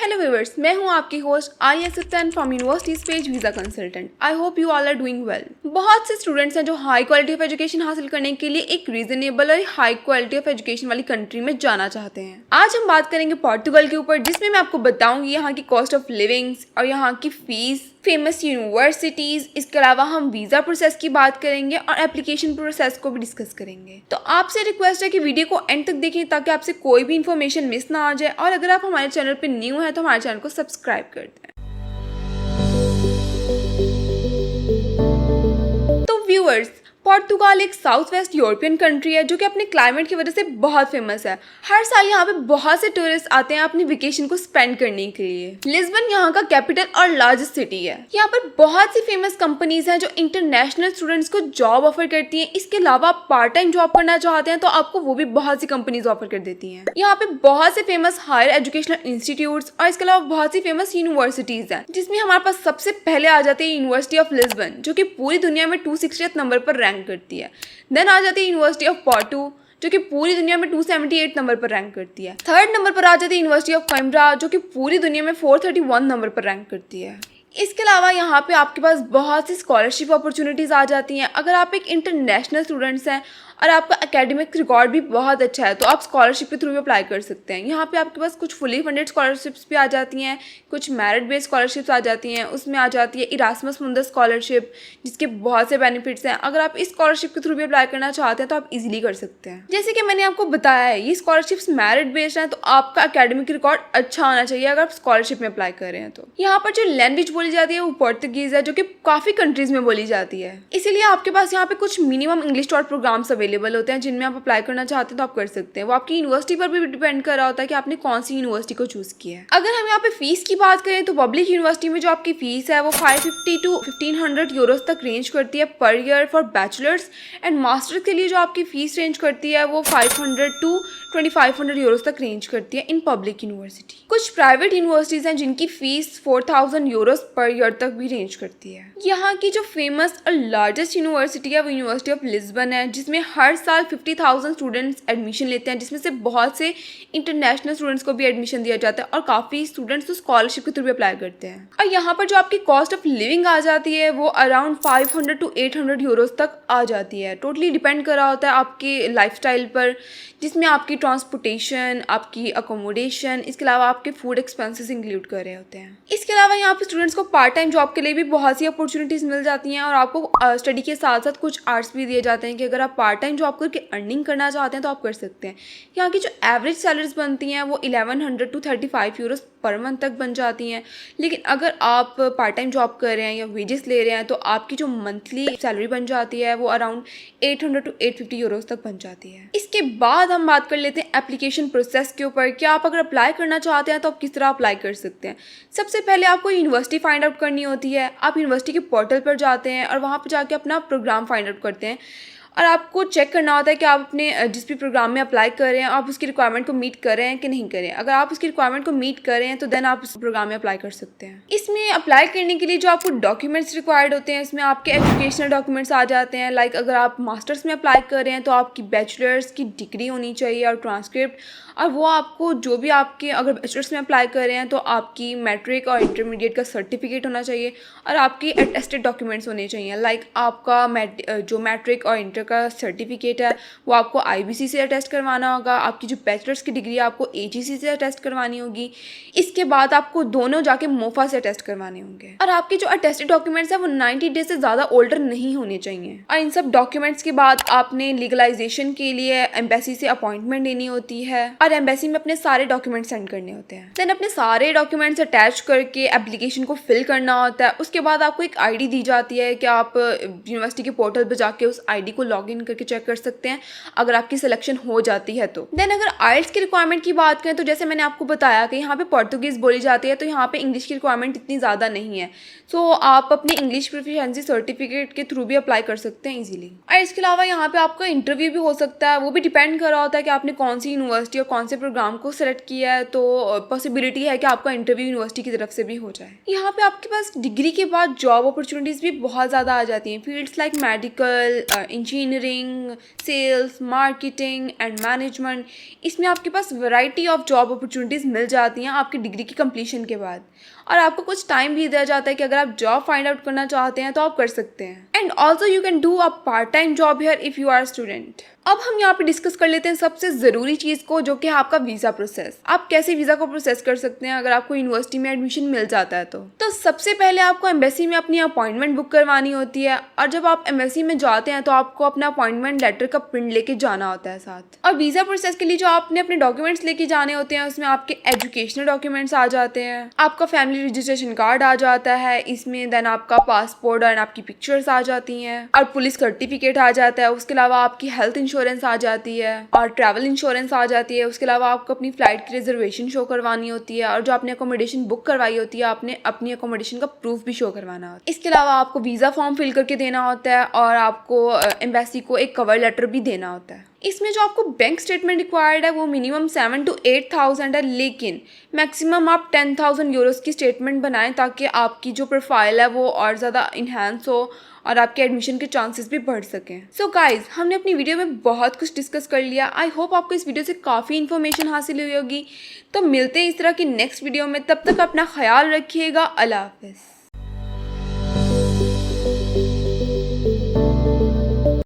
Hello viewers, मैं हूं आपकी host Arya Satyan from universities page visa consultant. I hope you all are doing well. बहुत से स्टूडेंट्स हैं जो हाई क्वालिटी ऑफ एजुकेशन हासिल करने के लिए एक रीजनेबल और हाई क्वालिटी ऑफ एजुकेशन वाली कंट्री में जाना चाहते हैं। आज हम बात करेंगे पोर्टुगल के ऊपर, जिसमें मैं आपको बताऊंगी यहाँ की कॉस्ट ऑफ लिविंग और यहाँ की फीस, फेमस यूनिवर्सिटीज। इसके अलावा हम वीजा प्रोसेस की बात करेंगे और एप्लीकेशन प्रोसेस को भी डिस्कस करेंगे। तो आपसे रिक्वेस्ट है कि वीडियो को एंड तक देखें ताकि आपसे कोई भी इन्फॉर्मेशन मिस ना आ जाए। और अगर आप हमारे चैनल पे न्यू हैं तो हमारे चैनल को सब्सक्राइब कर दें। तो व्यूअर्स, पोर्तुगाल एक साउथ वेस्ट यूरोपियन कंट्री है जो कि अपने क्लाइमेट की वजह से बहुत फेमस है। हर साल यहाँ पे बहुत से टूरिस्ट आते हैं अपनी वेकेशन को स्पेंड करने के लिए। लिस्बन यहाँ का कैपिटल और लार्जेस्ट सिटी है। यहाँ पर बहुत सी फेमस कंपनीज हैं जो इंटरनेशनल स्टूडेंट्स को जॉब ऑफर करती हैं। इसके अलावा आप पार्ट टाइम जॉब करना चाहते हैं तो आपको वो भी बहुत सी कंपनीज ऑफर कर देती हैं। यहाँ पे बहुत से फेमस हायर एजुकेशनल इंस्टीट्यूट्स और इसके अलावा बहुत सी फेमस यूनिवर्सिटीज हैं, जिसमें हमारे पास सबसे पहले आ जाती है यूनिवर्सिटी ऑफ लिस्बन, जो कि पूरी दुनिया में 260th नंबर पर रैंक करती है। देन आ जाती है यूनिवर्सिटी ऑफ पोर्टो, जो कि पूरी दुनिया में 278 नंबर पर रैंक करती है। थर्ड नंबर पर आ जाती है यूनिवर्सिटी ऑफ कोइम्ब्रा, जो कि पूरी दुनिया में 431 नंबर पर रैंक करती है। इसके अलावा यहाँ पे आपके पास बहुत सी स्कॉलरशिप अपॉर्चुनिटीज आ जाती हैं। अगर आप एक इंटरनेशनल स्टूडेंट्स हैं और आपका एकेडमिक रिकॉर्ड भी बहुत अच्छा है तो आप स्कॉलरशिप के थ्रू भी अप्लाई कर सकते हैं। यहाँ पे आपके पास कुछ फुली फंडेड स्कॉलरशिप्स भी आ जाती हैं, कुछ मेरिट बेस्ड स्कॉलरशिप्स आ जाती हैं। उसमें आ जाती है इरास्मस मुंदस स्कॉलरशिप, जिसके बहुत से बेनिफिट्स हैं। अगर आप इस स्कॉलरशिप के थ्रू भी अप्लाई करना चाहते हैं तो आप इजीली कर सकते हैं। जैसे कि मैंने आपको बताया है, ये स्कॉलरशिप्स मेरिट बेस्ड हैं, तो आपका एकेडमिक रिकॉर्ड अच्छा होना चाहिए अगर आप स्कॉलरशिप में अप्लाई कर रहे हैं तो। यहाँ पर जो लैंग्वेज बोली जाती है वो पोर्तुगीज है, जो कि काफी कंट्रीज में बोली जाती है। इसीलिए आपके पास यहाँ पे कुछ minimum English taught programs available होते हैं जिनमें आप अप्लाई करना चाहते हैं तो आप कर सकते हैं। वो आपकी यूनिवर्सिटी पर भी डिपेंड कर रहा होता है कि आपने कौन सी यूनिवर्सिटी को चूज किया है। अगर हम यहाँ पे फीस की बात करें तो पब्लिक यूनिवर्सिटी में जो आपकी फीस है वो 550 to 1500 यूरोस तक रेंज करती है per year for bachelors, and masters के लिए जो आपकी फीस रेंज करती है वो 500 to 2500 यूरोस तक रेंज करती है इन पब्लिक यूनिवर्सिटी। कुछ प्राइवेट यूनिवर्सिटीज हैं जिनकी फीस 4000 यूरोस पर ईयर तक भी रेंज करती है। यहाँ की जो फेमस और लार्जेस्ट यूनिवर्सिटी है वो यूनिवर्सिटी ऑफ लिस्बन है, जिसमें हर साल 50,000 स्टूडेंट्स एडमिशन लेते हैं, जिसमें से बहुत से इंटरनेशनल स्टूडेंट्स को भी एडमिशन दिया जाता है और काफ़ी स्टूडेंट्स तो स्कॉलरशिप के थ्रू भी अप्लाई करते हैं। और यहाँ पर जो आपकी कॉस्ट ऑफ लिविंग आ जाती है वो अराउंड 500 to 800 यूरोस तक आ जाती है। टोटली डिपेंड कर रहा होता है आपके लाइफस्टाइल पर, जिसमें आपकी ट्रांसपोर्टेशन, आपकी अकोमोडेशन, इसके अलावा आपके फूड एक्सपेंसेस इंक्लूड कर रहे होते हैं। इसके अलावा यहाँ पे स्टूडेंट्स को पार्ट टाइम जॉब के लिए भी बहुत सी अपॉर्चुनिटीज़ मिल जाती हैं और आपको स्टडी के साथ साथ कुछ आर्ट्स भी दिए जाते हैं कि अगर आप पार्ट टाइम जॉब करके अर्निंग करना चाहते हैं तो आप कर सकते हैं। यहाँ की जो एवरेज सैलरीज बनती हैं वो 1100 to 35 यूरोस पर मंथ तक बन जाती हैं। लेकिन अगर आप पार्ट टाइम जॉब कर रहे हैं या वेजेस ले रहे हैं तो आपकी जो मंथली सैलरी बन जाती है वो अराउंड 800 to 850 यूरोस तक बन जाती है। इसके बाद हम बात कर लेते हैं एप्लीकेशन प्रोसेस के ऊपर कि आप अगर अप्लाई करना चाहते हैं तो आप किस तरह अप्लाई कर सकते हैं। सबसे पहले आपको यूनिवर्सिटी फाइंड आउट करनी होती है। आप यूनिवर्सिटी के पोर्टल पर जाते हैं और वहाँ पर जाके अपना प्रोग्राम फाइंड आउट करते हैं और आपको चेक करना होता है कि आप अपने जिस भी प्रोग्राम में अप्लाई कर रहे हैं आप उसकी रिक्वायरमेंट को मीट कर रहे हैं कि नहीं कर रहे हैं। अगर आप उसकी रिक्वायरमेंट को मीट कर रहे हैं तो देन आप उस प्रोग्राम में अप्लाई कर सकते हैं। इसमें अप्लाई करने के लिए जो आपको डॉक्यूमेंट्स रिक्वायर्ड होते हैं, इसमें आपके एजुकेशनल डॉक्यूमेंट्स आ जाते हैं। लाइक अगर आप मास्टर्स में अप्लाई कर रहे हैं तो आपकी बैचलर्स की डिग्री होनी चाहिए और ट्रांसक्रिप्ट, और वो आपको जो भी आपके अगर बैचलर्स में अप्लाई कर रहे हैं तो आपकी मैट्रिक और इंटरमीडिएट का सर्टिफिकेट होना चाहिए और आपकी अटेस्टेड डॉक्यूमेंट्स होने चाहिए। लाइक आपका जो मैट्रिक और इंटर का सर्टिफिकेट है वो आपको IBC से अटेस्ट करवाना होगा। आपकी जो बैचलर्स की डिग्री है आपको AGC से अटेस्ट करवानी होगी। इसके बाद आपको दोनों जाके मोफा से अटेस्ट करवाने होंगे। और आपके जो अटेस्टेड डॉक्यूमेंट्स है वो 90 डेज से ज़्यादा ओल्डर नहीं होने चाहिए। और इन सब डॉक्यूमेंट्स के बाद आपने लीगलाइजेशन के लिए एम्बेसी से अपॉइंटमेंट लेनी होती है और एम्बेसी में अपने सारे डॉक्यूमेंट्स सेंड करने होते हैं। देन अपने सारे डॉक्यूमेंट्स अटैच करके एप्लीकेशन को फिल करना होता है। उसके बाद आपको एक ID दी जाती है कि आप यूनिवर्सिटी के पोर्टल पर जाके उस ID को लॉग इन करके चेक कर सकते हैं अगर आपकी सिलेक्शन हो जाती है तो। देन अगर IELTS की रिक्वायरमेंट की बात करें तो जैसे मैंने आपको बताया कि यहाँ पे पोर्तुगीज बोली जाती है तो यहाँ पे इंग्लिश की रिक्वायरमेंट इतनी ज़्यादा नहीं है। सो आप अपनी इंग्लिश प्रोफिशिएंसी सर्टिफिकेट के थ्रू भी अप्लाई कर सकते हैं इजीली। और इसके अलावा यहाँ पे आपका इंटरव्यू भी हो सकता है। वो भी डिपेंड कर रहा होता है कि आपने कौन सी यूनिवर्सिटी और कौन से प्रोग्राम को सेलेक्ट किया है, तो पॉसिबिलिटी है कि आपका इंटरव्यू यूनिवर्सिटी की तरफ से भी हो जाए। यहाँ पे आपके पास डिग्री के बाद जॉब अपॉर्चुनिटीज़ भी बहुत ज़्यादा आ जाती हैं। Fields like medical, engineering, sales, marketing and management, इसमें आपके पास वैरायटी ऑफ जॉब अपॉर्चुनिटीज़ मिल जाती हैं आपकी डिग्री की कंप्लीशन के बाद। और आपको कुछ टाइम भी दिया जाता है कि अगर आप जॉब फाइंड आउट करना चाहते हैं तो आप कर सकते हैं। And also you can do a part time job here if you are student. अब हम यहाँ पे डिस्कस कर लेते हैं सबसे ज़रूरी चीज़ को, जो कि है आपका वीज़ा प्रोसेस। आप कैसे वीज़ा को प्रोसेस कर सकते हैं अगर आपको यूनिवर्सिटी में एडमिशन मिल जाता है तो सबसे पहले आपको एम्बेसी में अपनी अपॉइंटमेंट बुक करवानी होती है। और जब आप एम्बेसी में जाते हैं तो आपको अपना अपॉइंटमेंट लेटर का प्रिंट लेके जाना होता है साथ। और वीज़ा प्रोसेस के लिए जो आपने अपने डॉक्यूमेंट्स लेके जाने होते हैं उसमें आपके एजुकेशनल डॉक्यूमेंट्स आ जाते हैं, आपका फैमिली रजिस्ट्रेशन कार्ड आ जाता है इसमें, देन आपका पासपोर्ट और आपकी पिक्चर्स आ जाती हैं, और पुलिस सर्टिफिकेट आ जाता है। उसके अलावा आपकी हेल्थ इंश्योरेंस आ जाती है और ट्रैवल इंश्योरेंस आ जाती है। उसके अलावा आपको अपनी फ्लाइट की रिजर्वेशन शो करवानी होती है, और जो आपने अकोमोडेशन बुक करवाई होती है आपने अपनी अकोमोडेशन का प्रूफ भी शो करवाना होता है। इसके अलावा आपको वीज़ा फॉर्म फिल करके देना होता है और आपको एम्बेसी को एक कवर लेटर भी देना होता है। इसमें जो आपको बैंक स्टेटमेंट रिक्वायर्ड है वो मिनिमम 7,000 to 8,000 है, लेकिन मैक्सिमम आप 10,000 यूरोज़ की स्टेटमेंट बनाएं ताकि आपकी जो प्रोफाइल है वो और ज़्यादा इन्हांस हो और आपके एडमिशन के चांसेस भी बढ़ सकें। सो गाइज, हमने अपनी वीडियो में बहुत कुछ डिस्कस कर लिया। आई होप आपको इस वीडियो से काफ़ी इन्फॉर्मेशन हासिल हुई होगी। तो मिलते हैं इस तरह की नेक्स्ट वीडियो में, तब तक अपना ख्याल रखिएगा। अल्लाह हाफिज़।